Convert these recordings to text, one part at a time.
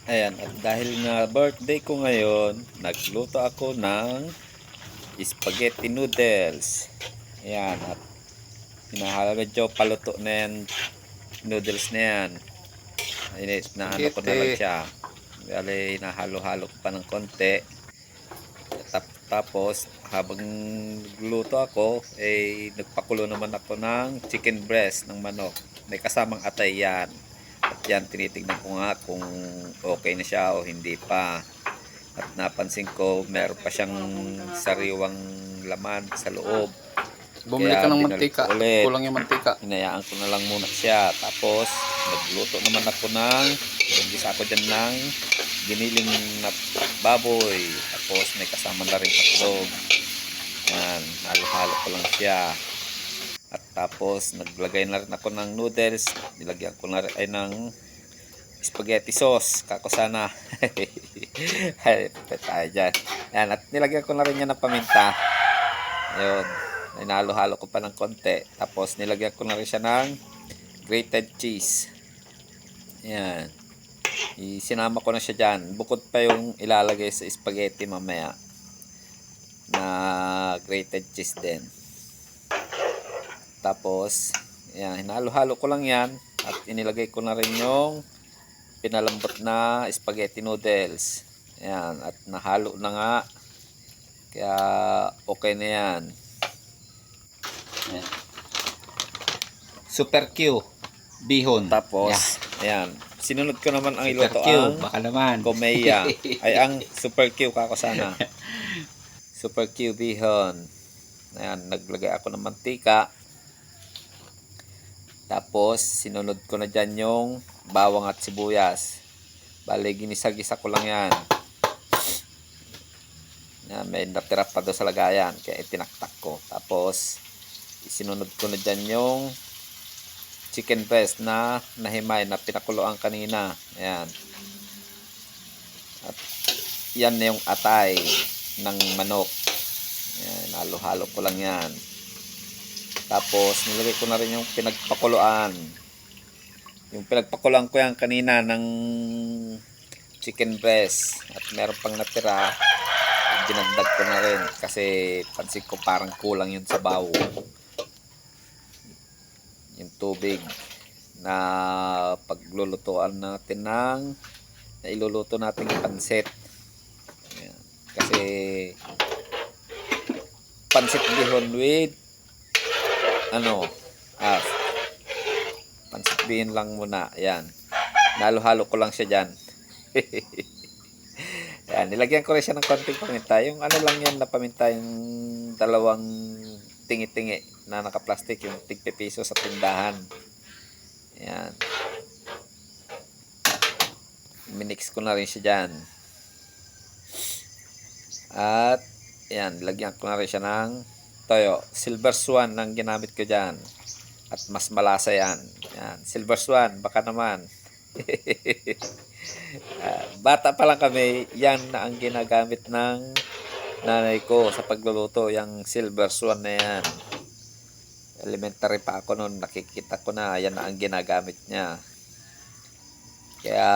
Ayan, at dahil nga birthday ko ngayon, nagluto ako ng spaghetti noodles. Ayan, at medyo paluto na yan, noodles na yan. Ayun, na ano ko na lang Spaghetti. siya. Bale, nahalo-halo ko pa ng konti. Tapos, habang nagluto ako, nagpakulo naman ako ng chicken breast ng manok. May kasamang atay yan. At yan, tinitignan ko nga kung okay na siya o hindi pa. At napansin ko, meron pa siyang sariwang laman sa loob. Bumili Kaya ka ng binalik mantika. ko ulit. Kulang yung mantika. Hinayaan ko na lang muna siya. Tapos, nagluto naman ako nagisa ako dyan ng giniling na baboy. Tapos, may kasama na rin hotdog. Yan, halo-halo ko lang siya. At tapos, naglagay na rin ako ng noodles. Nilagyan ko na rin ng spaghetti sauce. Kako sana. Ay, tayo dyan. Yan, at nilagyan ko na rin yan ng paminta. Ayun. Inalo-halo ko pa ng konti. Tapos nilagyan ko na rin siya ng grated cheese. Ayan. Isinama ko na siya dyan. Bukod pa yung ilalagay sa spaghetti mamaya na grated cheese din. Tapos, ayan, hinalo-halo ko lang yan. At inilagay ko na rin yung pinalambot na spaghetti noodles. Ayan. At nahalo na nga. Kaya okay na yan. Super Q. Bihon. Tapos, ayan. Sinunod ko naman ang Super iluto Q. ang Baka naman. Komeya. Ay, ang Super Q kako sana. Super Q bihon. Ayan, naglagay ako ng mantika. Tapos, sinunod ko na dyan yung bawang at sibuyas. Bale, ginisa-gisa ko lang yan. Yan, may natira pa doon sa lagayan. Kaya itinaktak ko. Tapos, isinunod ko na dyan yung chicken breast na nahimay na pinakuloan kanina. Ayan. At yan na yung atay ng manok. Ayan, halo-halo ko lang yan. Tapos, nilagay ko na rin yung pinagpakuluan. Yung pinagpakuluan ko yan kanina ng chicken breast. At meron pang natira. Dinagdag ko na rin. Kasi pansin ko parang kulang yung sabaw. Yung tubig na paglulutuan natin na iluluto natin yung pansit. Ayan. Kasi pansit bihon with pansit bihon lang muna. Ayan. Nalo-halo ko lang siya dyan. Ayan. Nilagyan ko rin siya ng konting paminta. Yung ano lang yan na paminta, yung dalawang tingi-tingi na naka-plastic, yung tig-piso sa tindahan. Ayan. Minix ko na rin siya dyan. At, ayan, lagyan ko na rin siya ng toyo. Silver Swan ang ginamit ko dyan. At mas malasa yan. Ayan, Silver Swan, baka naman. Bata pa lang kami, yan na ang ginagamit ng nanay ko sa pagluluto, yung Silver Swan na yan. Elementary pa ako noon, nakikita ko na yan na ang ginagamit niya. Kaya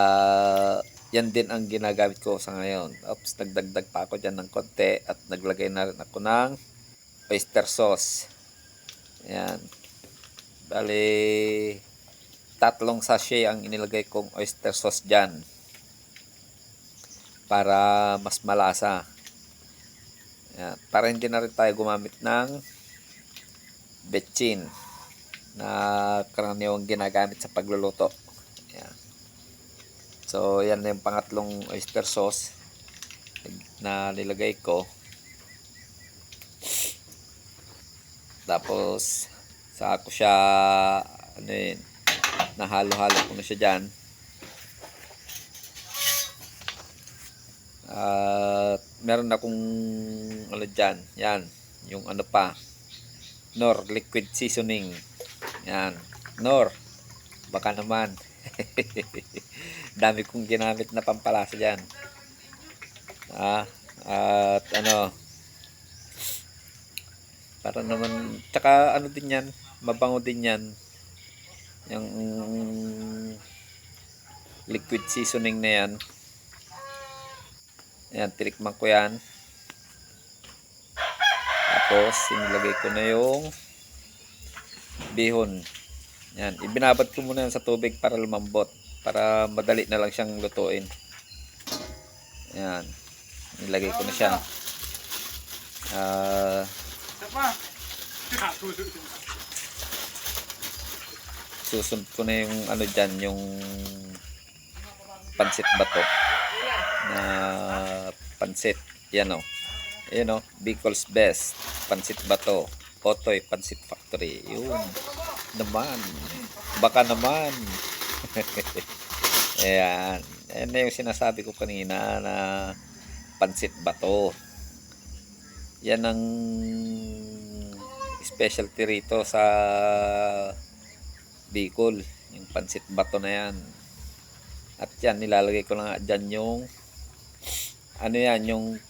yan din ang ginagamit ko sa ngayon. Oops, nagdagdag pa ako dyan ng konti at naglagay na rin ako ng oyster sauce. Ayan. Bali, 3 sachet ang inilagay kong oyster sauce dyan. Para mas malasa. Ayan. Para hindi na rin tayo gumamit ng betchin na karaniwang ginagamit sa pagluluto. Ayan. So, yan na yung pangatlong oyster sauce na nilagay ko. Tapos, saka ko siya, nahalo-halo ko na siya dyan. At meron akong dyan, yan, yung Knorr liquid seasoning. Yan, Knorr, baka naman. Dami kong ginamit na pampalasa dyan. At para naman, tsaka din yan, mabango din yan, yung liquid seasoning na yan. Ayan, tinikman ko yan. Tapos, inilagay ko na yung bihon. Yan, ibinabad ko muna yan sa tubig para lumambot. Para madali na lang siyang lutuin. Yan, nilagay ko na siya. Susunod ko na yung ano dyan, yung pansit bato. Na pansit. Yan o. Ayan o, Bicol's Best. Pansit bato. Otoy Pansit Factory. Yun. Naman. Baka naman. Ayan. Ayan na yung sinasabi ko kanina na pansit bato. Yan ang specialty rito sa Bicol. Yung pansit bato na yan. At yan, nilalagay ko lang dyan yung ano yan, yung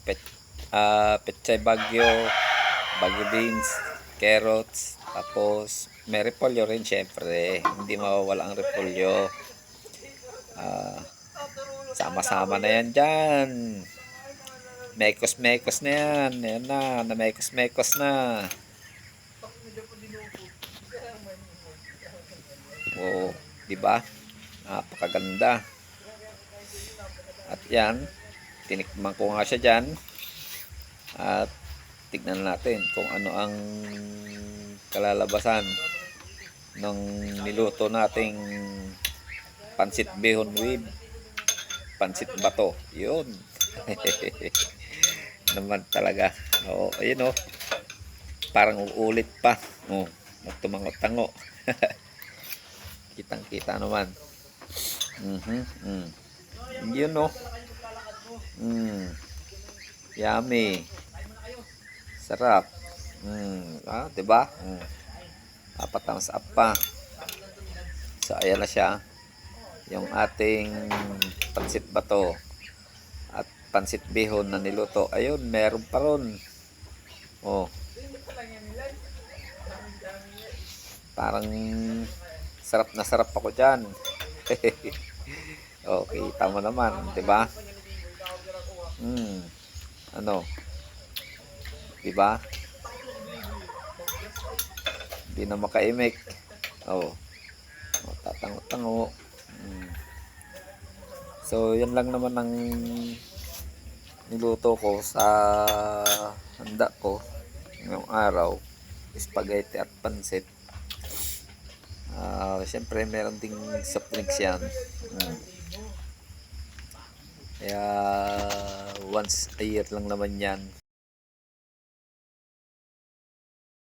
pechay bagyo, bagyo beans, carrots, tapos may repolyo rin syempre. Hindi mawawala ang repolyo. Sama-sama na yan dyan. Mekos-mekos na yan. Ayan na mekos-mekos na. Oo, diba? Napakaganda. At yan, tinikman ko nga siya dyan. At tignan natin kung ano ang kalalabasan ng niluto nating pansit bihon with pansit bato. Yun. Naman talaga. Oo, ayun o. Parang uulit pa. Oo, magtumango-tango. Kitang-kita naman. Yun o. Yummy. Sarap. Diba? Dapat thumbs up pa. So, ayan na siya. Yung ating pansit bato at pansit bihon na niluto. Ayun, meron pa ron. Oh. Parang sarap na sarap ako dyan. Okay, tama naman, diba? Ano? Diba? Hindi na makaimik. Oh. Tatango-tango. So, yan lang naman ang niluto ko sa handa ko ngayong araw. Spaghetti at pansit. Siyempre, meron ding soft drinks yan. Kaya, once a year lang naman yan.